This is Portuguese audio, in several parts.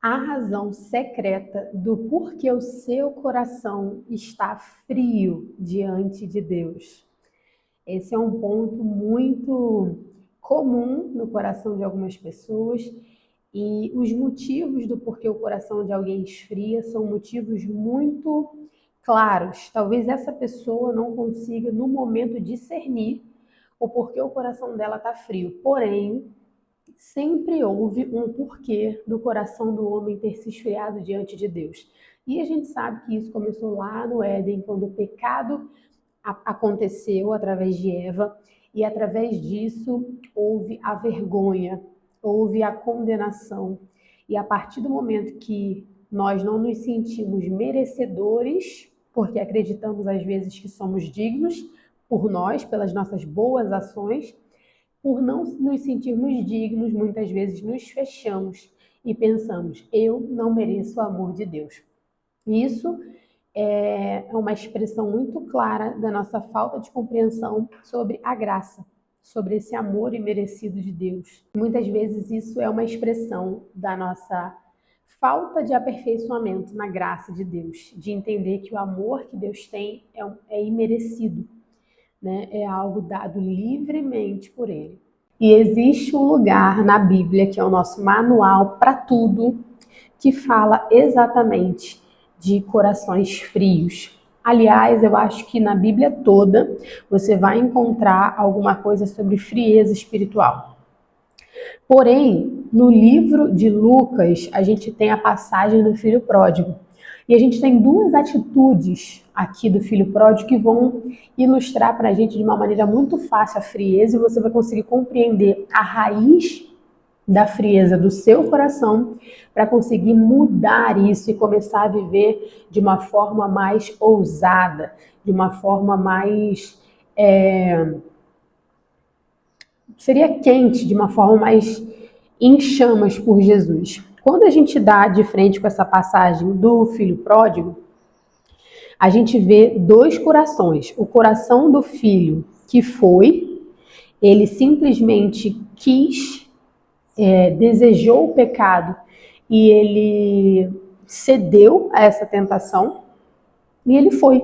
A razão secreta do porquê o seu coração está frio diante de Deus. Esse é um ponto muito comum no coração de algumas pessoas e os motivos do porquê o coração de alguém esfria são motivos muito claros. Talvez essa pessoa não consiga, no momento, discernir o porquê o coração dela está frio. Porém, sempre houve um porquê do coração do homem ter se esfriado diante de Deus. E a gente sabe que isso começou lá no Éden, quando o pecado aconteceu através de Eva, e através disso houve a vergonha, houve a condenação. E a partir do momento que nós não nos sentimos merecedores, porque acreditamos às vezes que somos dignos por nós, pelas nossas boas ações, por não nos sentirmos dignos, muitas vezes nos fechamos e pensamos, eu não mereço o amor de Deus. Isso é uma expressão muito clara da nossa falta de compreensão sobre a graça, sobre esse amor imerecido de Deus. Muitas vezes isso é uma expressão da nossa falta de aperfeiçoamento na graça de Deus, de entender que o amor que Deus tem é imerecido, né? É algo dado livremente por Ele. E existe um lugar na Bíblia, que é o nosso manual para tudo, que fala exatamente de corações frios. Aliás, eu acho que na Bíblia toda você vai encontrar alguma coisa sobre frieza espiritual. Porém, no livro de Lucas, a gente tem a passagem do filho pródigo. E a gente tem duas atitudes aqui do filho pródigo que vão ilustrar para a gente de uma maneira muito fácil a frieza, e você vai conseguir compreender a raiz da frieza do seu coração para conseguir mudar isso e começar a viver de uma forma mais ousada, de uma forma mais seria quente, de uma forma mais em chamas por Jesus. Quando a gente dá de frente com essa passagem do filho pródigo, a gente vê dois corações. O coração do filho que foi, ele simplesmente quis, desejou o pecado e ele cedeu a essa tentação e ele foi.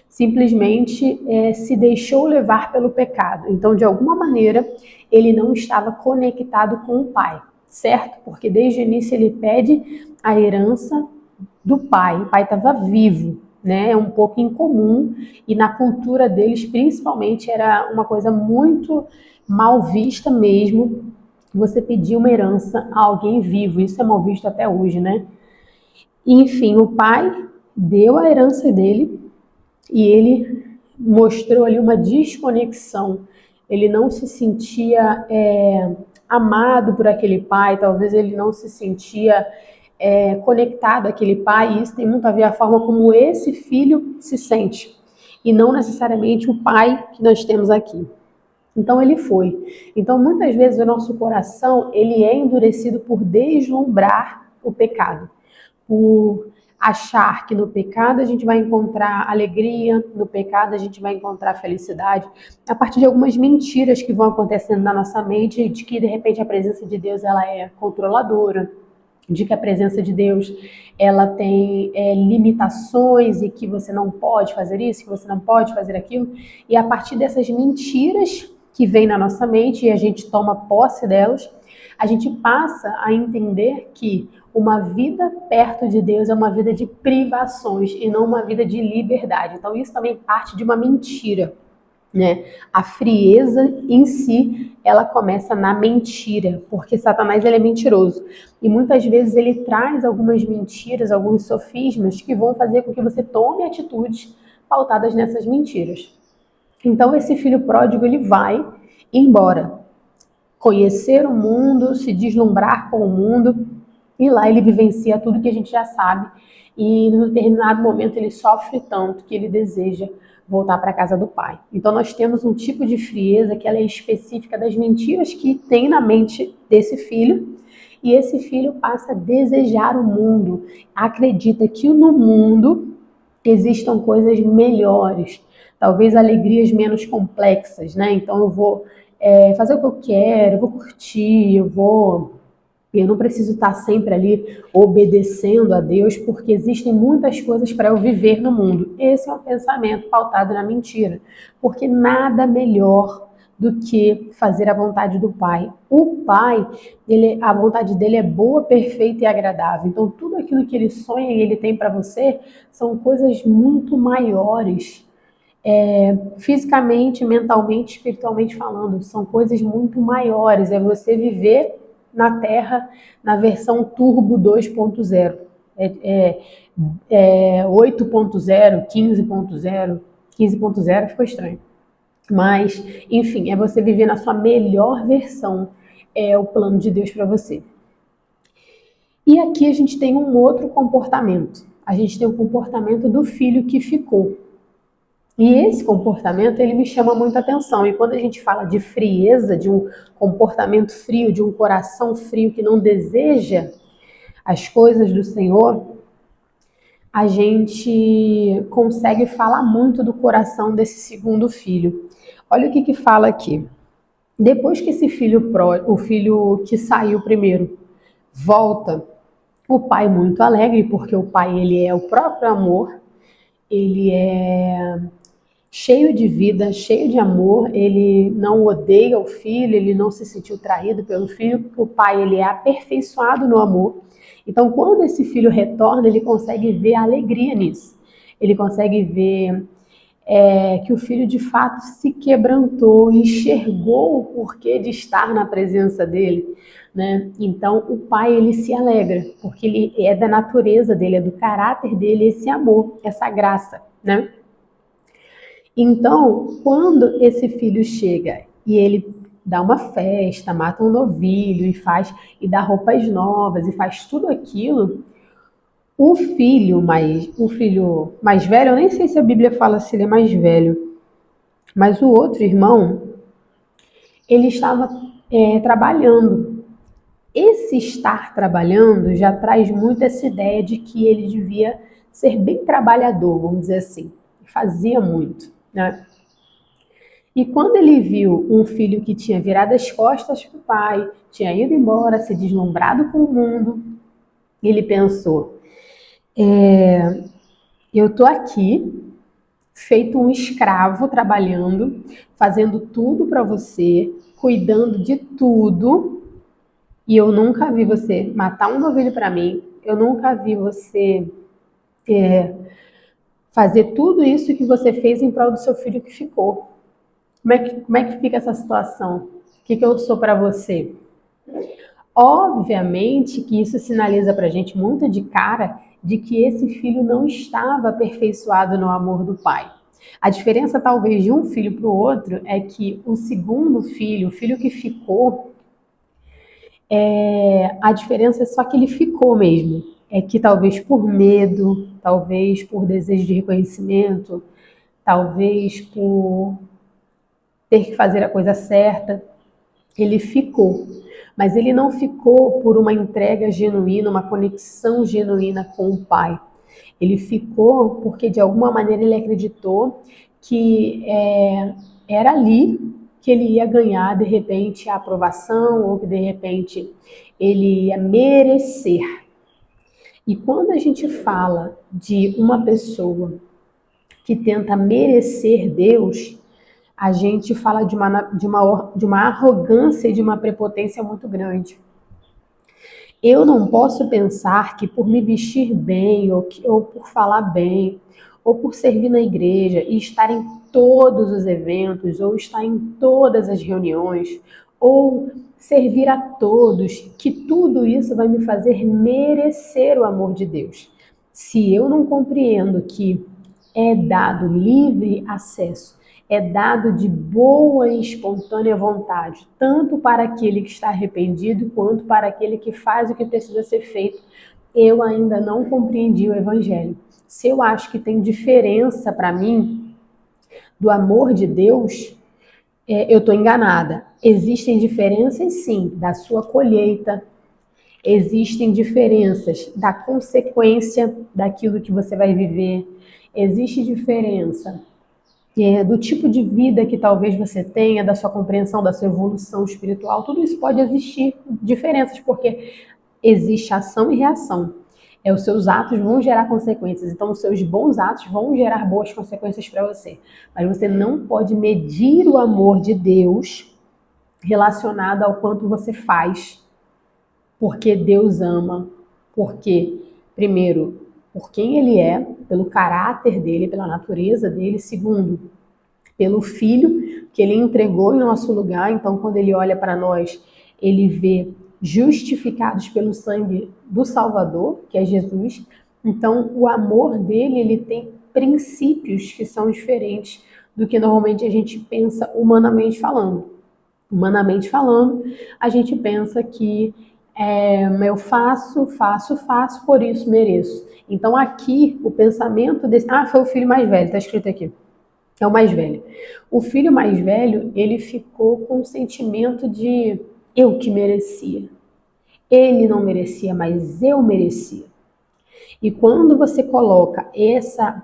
Simplesmente se deixou levar pelo pecado. Então, de alguma maneira, ele não estava conectado com o pai, certo? Porque desde o início ele pede a herança do pai. O pai estava vivo, né? É um pouco incomum e na cultura deles, principalmente, era uma coisa muito mal vista mesmo você pedir uma herança a alguém vivo. Isso é mal visto até hoje, né? Enfim, o pai deu a herança dele e ele mostrou ali uma desconexão. Ele não se sentia amado por aquele pai, talvez ele não se sentia conectado àquele pai, e isso tem muito a ver a forma como esse filho se sente, e não necessariamente o pai que nós temos aqui. Então ele foi. Então muitas vezes o nosso coração ele é endurecido por deslumbrar o pecado, por achar que no pecado a gente vai encontrar alegria, no pecado a gente vai encontrar felicidade, a partir de algumas mentiras que vão acontecendo na nossa mente, de que de repente a presença de Deus ela é controladora, de que a presença de Deus ela tem limitações e que você não pode fazer isso, que você não pode fazer aquilo, e a partir dessas mentiras que vêm na nossa mente e a gente toma posse delas, a gente passa a entender que uma vida perto de Deus é uma vida de privações e não uma vida de liberdade. Então isso também parte de uma mentira, né? A frieza em si, ela começa na mentira, porque Satanás ele é mentiroso. E muitas vezes ele traz algumas mentiras, alguns sofismas que vão fazer com que você tome atitudes pautadas nessas mentiras. Então esse filho pródigo ele vai embora, conhecer o mundo, se deslumbrar com o mundo, e lá ele vivencia tudo que a gente já sabe, e em determinado momento ele sofre tanto que ele deseja voltar para a casa do pai. Então nós temos um tipo de frieza que ela é específica das mentiras que tem na mente desse filho, e esse filho passa a desejar o mundo, acredita que no mundo existam coisas melhores, talvez alegrias menos complexas, né? Então eu vou fazer o que eu quero, eu vou curtir, eu vou Eu não preciso estar sempre ali obedecendo a Deus, porque existem muitas coisas para eu viver no mundo. Esse é um pensamento pautado na mentira, porque nada melhor do que fazer a vontade do Pai. O Pai, a vontade dele é boa, perfeita e agradável. Então, tudo aquilo que ele sonha e ele tem para você são coisas muito maiores, fisicamente, mentalmente, espiritualmente falando. São coisas muito maiores. É você viver na Terra na versão Turbo 2.0. 8.0, 15.0. 15.0 ficou estranho. Mas, enfim, é você viver na sua melhor versão. É o plano de Deus para você. E aqui a gente tem um outro comportamento. A gente tem o comportamento do filho que ficou. E esse comportamento, ele me chama muita atenção. E quando a gente fala de frieza, de um comportamento frio, de um coração frio que não deseja as coisas do Senhor, a gente consegue falar muito do coração desse segundo filho. Olha o que fala aqui. Depois que esse filho, o filho que saiu primeiro, volta, o pai muito alegre, porque o pai ele é o próprio amor, ele é cheio de vida, cheio de amor, ele não odeia o filho, ele não se sentiu traído pelo filho, o pai ele é aperfeiçoado no amor. Então, quando esse filho retorna, ele consegue ver a alegria nisso. Ele consegue ver que o filho de fato se quebrantou, enxergou o porquê de estar na presença dele, né? Então o pai ele se alegra, porque ele é da natureza dele, é do caráter dele esse amor, essa graça, né? Então, quando esse filho chega e ele dá uma festa, mata um novilho e dá roupas novas e faz tudo aquilo, o filho mais velho, eu nem sei se a Bíblia fala se ele é mais velho, mas o outro irmão, ele estava trabalhando. Esse estar trabalhando já traz muito essa ideia de que ele devia ser bem trabalhador, vamos dizer assim. Fazia muito, né? E quando ele viu um filho que tinha virado as costas para o pai, tinha ido embora, se deslumbrado com o mundo, ele pensou, eu estou aqui, feito um escravo, trabalhando, fazendo tudo para você, cuidando de tudo, e eu nunca vi você matar um novilho para mim, eu nunca vi você fazer tudo isso que você fez em prol do seu filho que ficou. Como é que fica essa situação? O que eu sou para você? Obviamente que isso sinaliza para a gente muito de cara de que esse filho não estava aperfeiçoado no amor do pai. A diferença talvez de um filho para o outro é que o segundo filho, o filho que ficou, a diferença é só que ele ficou mesmo. É que talvez por medo, talvez por desejo de reconhecimento, talvez por ter que fazer a coisa certa, ele ficou. Mas ele não ficou por uma entrega genuína, uma conexão genuína com o pai. Ele ficou porque de alguma maneira ele acreditou que era ali que ele ia ganhar de repente a aprovação ou que de repente ele ia merecer. E quando a gente fala de uma pessoa que tenta merecer Deus, a gente fala de uma arrogância e de uma prepotência muito grande. Eu não posso pensar que por me vestir bem, ou por falar bem, ou por servir na igreja e estar em todos os eventos, ou estar em todas as reuniões, ou servir a todos, que tudo isso vai me fazer merecer o amor de Deus. Se eu não compreendo que é dado livre acesso, é dado de boa e espontânea vontade, tanto para aquele que está arrependido, quanto para aquele que faz o que precisa ser feito, eu ainda não compreendi o Evangelho. Se eu acho que tem diferença para mim do amor de Deus, eu estou enganada. Existem diferenças, sim, da sua colheita, existem diferenças da consequência daquilo que você vai viver, existe diferença do tipo de vida que talvez você tenha, da sua compreensão, da sua evolução espiritual, tudo isso pode existir diferenças, porque existe ação e reação. Os seus atos vão gerar consequências, então os seus bons atos vão gerar boas consequências para você. Mas você não pode medir o amor de Deus relacionado ao quanto você faz, porque Deus ama, porque, primeiro, por quem Ele é, pelo caráter dele, pela natureza dele. Segundo, pelo Filho que Ele entregou em nosso lugar. Então, quando Ele olha para nós, Ele vê justificados pelo sangue do Salvador, que é Jesus. Então, o amor dele, ele tem princípios que são diferentes do que normalmente a gente pensa humanamente falando. Humanamente falando, a gente pensa que eu faço, por isso mereço. Então aqui o pensamento desse... foi o filho mais velho, está escrito aqui. É o mais velho. O filho mais velho, ele ficou com o sentimento de eu que merecia. Ele não merecia, mas eu merecia. E quando você coloca essa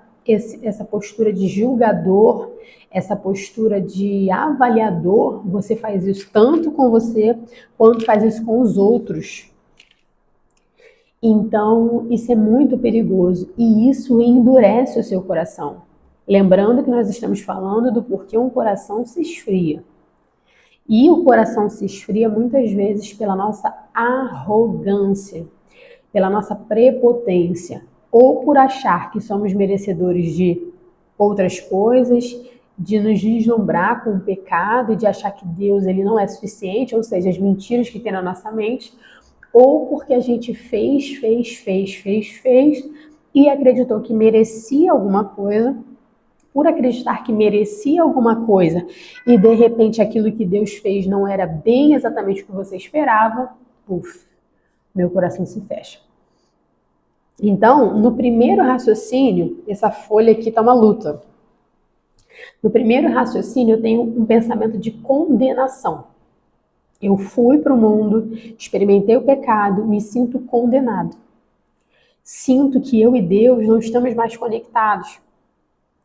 postura de julgador, essa postura de avaliador, você faz isso tanto com você, quanto faz isso com os outros. Então, isso é muito perigoso e isso endurece o seu coração. Lembrando que nós estamos falando do porquê um coração se esfria. E o coração se esfria muitas vezes pela nossa arrogância, pela nossa prepotência, ou por achar que somos merecedores de outras coisas, de nos deslumbrar com o pecado e de achar que Deus ele não é suficiente, ou seja, as mentiras que tem na nossa mente, ou porque a gente fez e acreditou que merecia alguma coisa. Por acreditar que merecia alguma coisa e de repente aquilo que Deus fez não era bem exatamente o que você esperava, meu coração se fecha. Então, no primeiro raciocínio, essa folha aqui está uma luta. No primeiro raciocínio, eu tenho um pensamento de condenação. Eu fui para o mundo, experimentei o pecado, me sinto condenado. Sinto que eu e Deus não estamos mais conectados.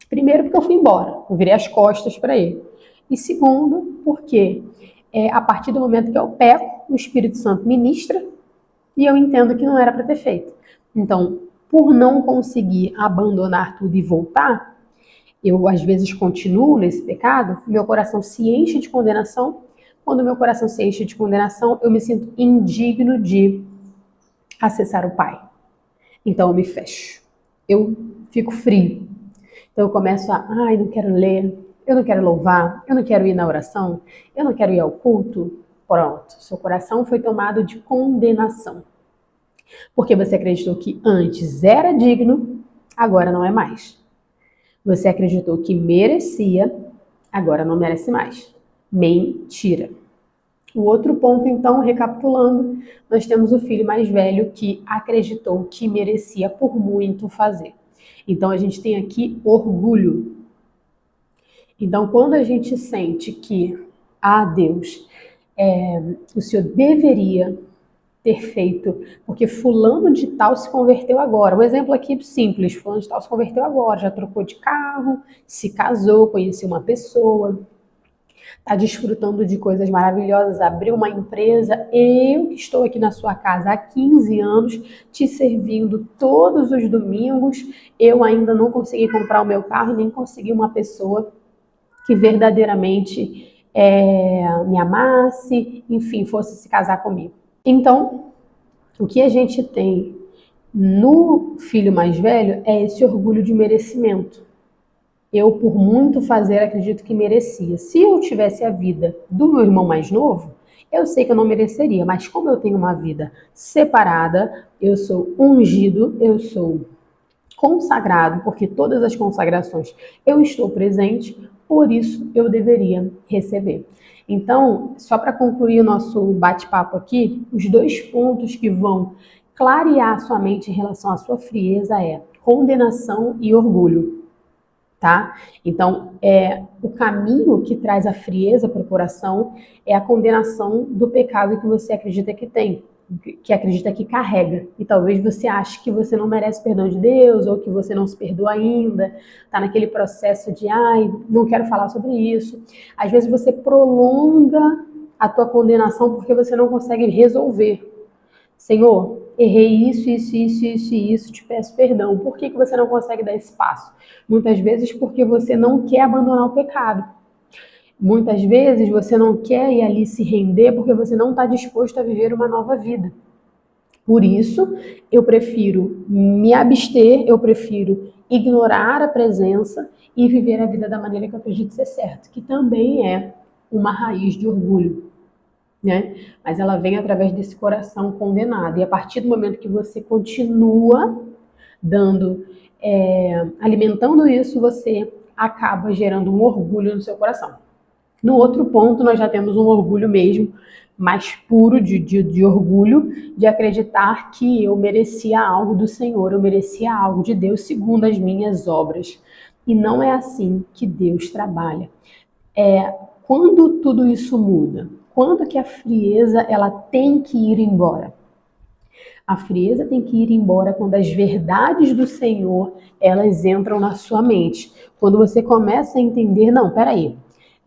Primeiro, porque eu fui embora, eu virei as costas para Ele. E segundo, porque a partir do momento que eu peco, o Espírito Santo ministra e eu entendo que não era para ter feito. Então, por não conseguir abandonar tudo e voltar, eu às vezes continuo nesse pecado, meu coração se enche de condenação. Quando meu coração se enche de condenação, eu me sinto indigno de acessar o Pai. Então eu me fecho, eu fico frio. Então eu começo não quero ler, eu não quero louvar, eu não quero ir na oração, eu não quero ir ao culto. Pronto, seu coração foi tomado de condenação. Porque você acreditou que antes era digno, agora não é mais. Você acreditou que merecia, agora não merece mais. Mentira. O outro ponto, então, recapitulando, nós temos o filho mais velho que acreditou que merecia por muito fazer. Então, a gente tem aqui orgulho. Então, quando a gente sente que, Deus, o Senhor deveria ter feito, porque fulano de tal se converteu agora. Um exemplo aqui simples, fulano de tal se converteu agora, já trocou de carro, se casou, conheceu uma pessoa, está desfrutando de coisas maravilhosas, abriu uma empresa. Eu que estou aqui na sua casa há 15 anos, te servindo todos os domingos, eu ainda não consegui comprar o meu carro, nem consegui uma pessoa que verdadeiramente me amasse, enfim, fosse se casar comigo. Então, o que a gente tem no filho mais velho é esse orgulho de merecimento. Eu, por muito fazer, acredito que merecia. Se eu tivesse a vida do meu irmão mais novo, eu sei que eu não mereceria, mas como eu tenho uma vida separada, eu sou ungido, eu sou consagrado, porque todas as consagrações eu estou presente, por isso eu deveria receber. Então, só para concluir o nosso bate-papo aqui, os 2 pontos que vão clarear sua mente em relação à sua frieza é condenação e orgulho, tá? Então, o caminho que traz a frieza para o coração é a condenação do pecado que você acredita que tem. que acredita que carrega. E talvez você ache que você não merece perdão de Deus, ou que você não se perdoa ainda, está naquele processo de, ai, não quero falar sobre isso. Às vezes você prolonga a tua condenação porque você não consegue resolver. Senhor, errei isso, te peço perdão. Por que você não consegue dar esse passo? Muitas vezes porque você não quer abandonar o pecado. Muitas vezes você não quer ir ali se render porque você não está disposto a viver uma nova vida. Por isso, eu prefiro me abster, eu prefiro ignorar a presença e viver a vida da maneira que eu acredito ser certo, que também é uma raiz de orgulho, né? Mas ela vem através desse coração condenado. E a partir do momento que você continua dando, alimentando isso, você acaba gerando um orgulho no seu coração. No outro ponto, nós já temos um orgulho mesmo, mais puro de orgulho, de acreditar que eu merecia algo do Senhor, eu merecia algo de Deus segundo as minhas obras. E não é assim que Deus trabalha. Quando tudo isso muda? Quando que a frieza ela tem que ir embora? A frieza tem que ir embora quando as verdades do Senhor elas entram na sua mente. Quando você começa a entender, não, peraí,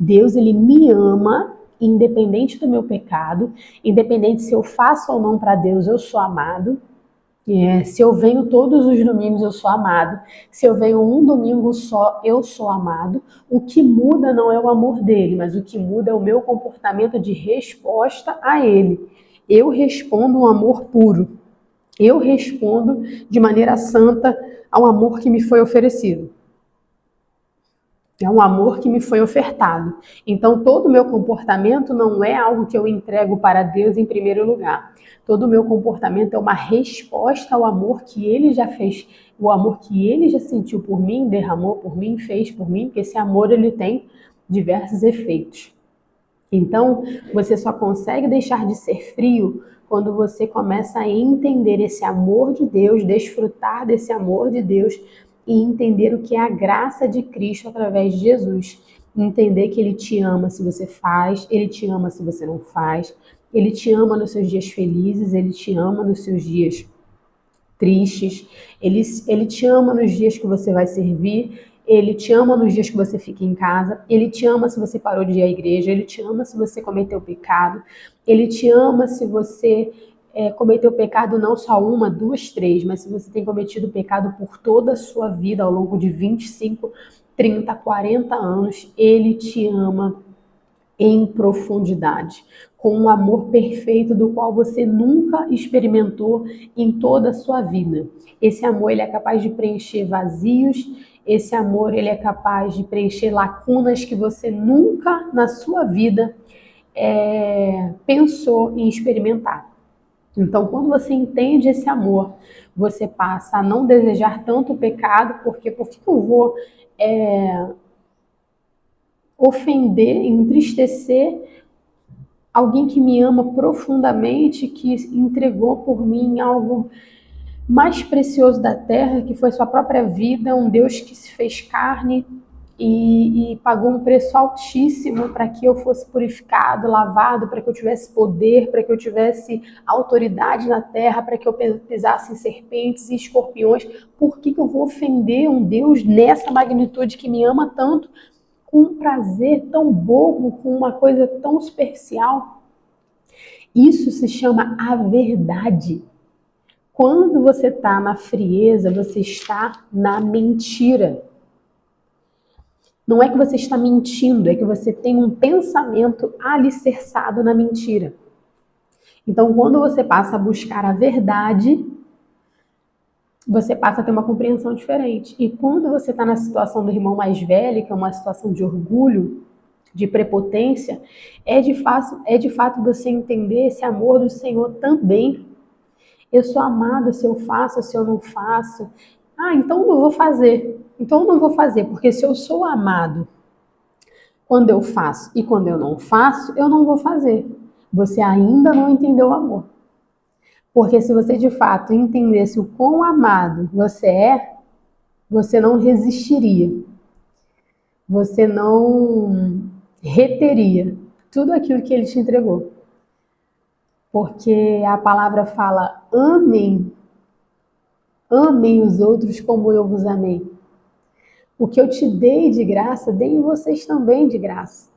Deus, ele me ama, independente do meu pecado, independente se eu faço ou não para Deus, eu sou amado. Se eu venho todos os domingos, eu sou amado. Se eu venho um domingo só, eu sou amado. O que muda não é o amor dele, mas o que muda é o meu comportamento de resposta a ele. Eu respondo um amor puro. Eu respondo de maneira santa ao amor que me foi oferecido. É um amor que me foi ofertado. Então, todo o meu comportamento não é algo que eu entrego para Deus em primeiro lugar. Todo o meu comportamento é uma resposta ao amor que Ele já fez, o amor que Ele já sentiu por mim, derramou por mim, fez por mim, porque esse amor ele tem diversos efeitos. Então, você só consegue deixar de ser frio quando você começa a entender esse amor de Deus, desfrutar desse amor de Deus e entender o que é a graça de Cristo através de Jesus. Entender que Ele te ama se você faz, Ele te ama se você não faz, Ele te ama nos seus dias felizes, Ele te ama nos seus dias tristes, ele te ama nos dias que você vai servir, ele te ama nos dias que você fica em casa, ele te ama se você parou de ir à igreja, ele te ama se você cometeu pecado, ele te ama se você cometeu pecado não só uma, duas, três, mas se você tem cometido pecado por toda a sua vida, ao longo de 25, 30, 40 anos, ele te ama em profundidade, com um amor perfeito do qual você nunca experimentou em toda a sua vida. Esse amor ele é capaz de preencher vazios, esse amor ele é capaz de preencher lacunas que você nunca na sua vida pensou em experimentar. Então, quando você entende esse amor, você passa a não desejar tanto o pecado, porque por que eu vou ofender, entristecer alguém que me ama profundamente, que entregou por mim algo mais precioso da terra, que foi sua própria vida, um Deus que se fez carne e pagou um preço altíssimo para que eu fosse purificado, lavado, para que eu tivesse poder, para que eu tivesse autoridade na terra, para que eu pisasse em serpentes e escorpiões. Por que eu vou ofender um Deus nessa magnitude que me ama tanto, com um prazer tão bobo, com uma coisa tão superficial? Isso se chama a verdade. Quando você está na frieza, você está na mentira. Não é que você está mentindo, é que você tem um pensamento alicerçado na mentira. Então, quando você passa a buscar a verdade, você passa a ter uma compreensão diferente. E quando você está na situação do irmão mais velho, que é uma situação de orgulho, de prepotência, é de fato você entender esse amor do Senhor também. Eu sou amada se eu faço, se eu não faço. Ah, então não vou fazer. Então não vou fazer, porque se eu sou amado quando eu faço e quando eu não faço, eu não vou fazer. Você ainda não entendeu o amor. Porque se você de fato entendesse o quão amado você é, você não resistiria. Você não reteria tudo aquilo que ele te entregou. porque a palavra fala: amem, amem os outros como eu vos amei. O que eu te dei de graça, deem vocês também de graça.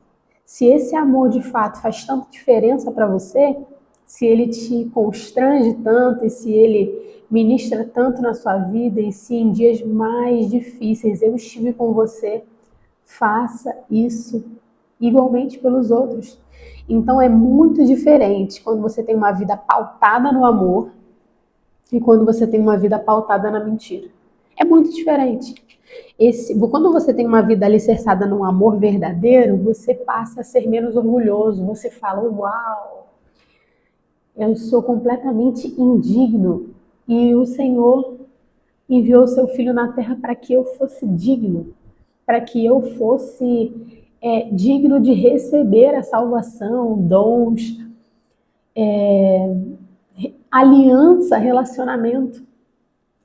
Se esse amor de fato faz tanta diferença para você, se ele te constrange tanto e se ele ministra tanto na sua vida e se em dias mais difíceis eu estive com você, faça isso igualmente pelos outros. Então é muito diferente quando você tem uma vida pautada no amor e quando você tem uma vida pautada na mentira. É muito diferente. Quando você tem uma vida alicerçada num amor verdadeiro, você passa a ser menos orgulhoso. Você fala: uau, eu sou completamente indigno e o Senhor enviou seu Filho na terra para que eu fosse digno, para que eu fosse digno de receber a salvação, dons, aliança, relacionamento.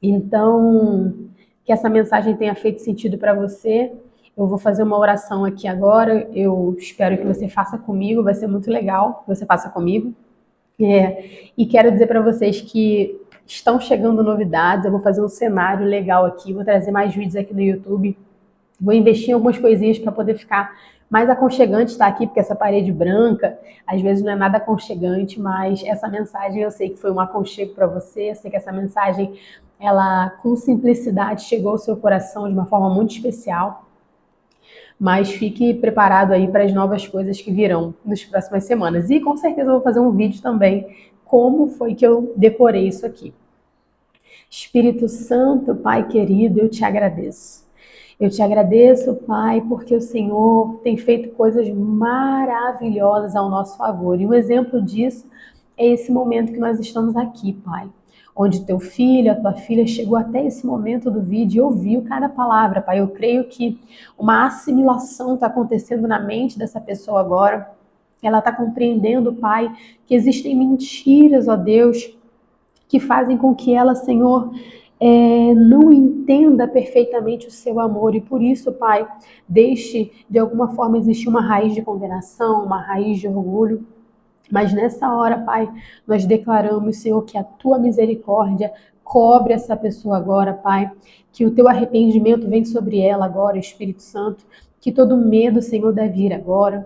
Então, que essa mensagem tenha feito sentido para você. Eu vou fazer uma oração aqui agora. Eu espero que você faça comigo. Vai ser muito legal que você faça comigo. E quero dizer para vocês que estão chegando novidades. Eu vou fazer um cenário legal aqui. Vou trazer mais vídeos aqui no YouTube. Vou investir em algumas coisinhas para poder ficar mais aconchegante estar aqui, porque essa parede branca, às vezes não é nada aconchegante, mas essa mensagem eu sei que foi um aconchego para você, eu sei que essa mensagem, ela com simplicidade chegou ao seu coração de uma forma muito especial, mas fique preparado aí para as novas coisas que virão nas próximas semanas. E com certeza eu vou fazer um vídeo também, como foi que eu decorei isso aqui. Espírito Santo, Pai querido, eu te agradeço. Eu te agradeço, Pai, porque o Senhor tem feito coisas maravilhosas ao nosso favor. E um exemplo disso é esse momento que nós estamos aqui, Pai. Onde teu filho, a tua filha chegou até esse momento do vídeo e ouviu cada palavra, Pai. Eu creio que uma assimilação está acontecendo na mente dessa pessoa agora. Ela está compreendendo, Pai, que existem mentiras, ó Deus, que fazem com que ela, Senhor, não entenda perfeitamente o seu amor e por isso, Pai, deixe de alguma forma existir uma raiz de condenação, uma raiz de orgulho. Mas nessa hora, Pai, nós declaramos, Senhor, que a tua misericórdia cobre essa pessoa agora, Pai, que o teu arrependimento vem sobre ela agora, Espírito Santo, que todo medo, Senhor, deve ir agora.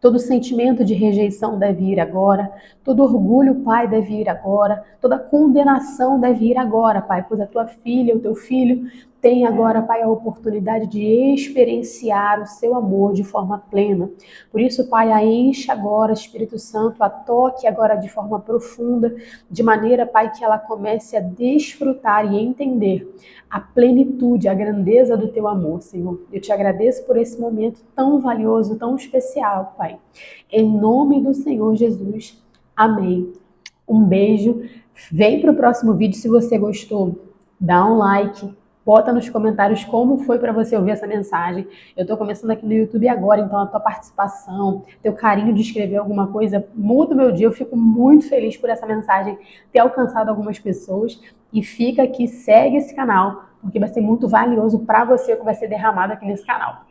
Todo sentimento de rejeição deve ir agora, todo orgulho, Pai, deve ir agora, toda condenação deve ir agora, Pai, pois a tua filha, o teu filho, tem agora, Pai, a oportunidade de experienciar o seu amor de forma plena. Por isso, Pai, a enche agora, Espírito Santo, a toque agora de forma profunda, de maneira, Pai, que ela comece a desfrutar e entender a plenitude, a grandeza do teu amor, Senhor. Eu te agradeço por esse momento tão valioso, tão especial, Pai. Em nome do Senhor Jesus. Amém. Um beijo. Vem para o próximo vídeo se você gostou. Dá um like. Bota nos comentários como foi para você ouvir essa mensagem. Eu estou começando aqui no YouTube agora, então a tua participação, teu carinho de escrever alguma coisa muda o meu dia. Eu fico muito feliz por essa mensagem ter alcançado algumas pessoas. E fica aqui, segue esse canal, porque vai ser muito valioso para você o que vai ser derramado aqui nesse canal.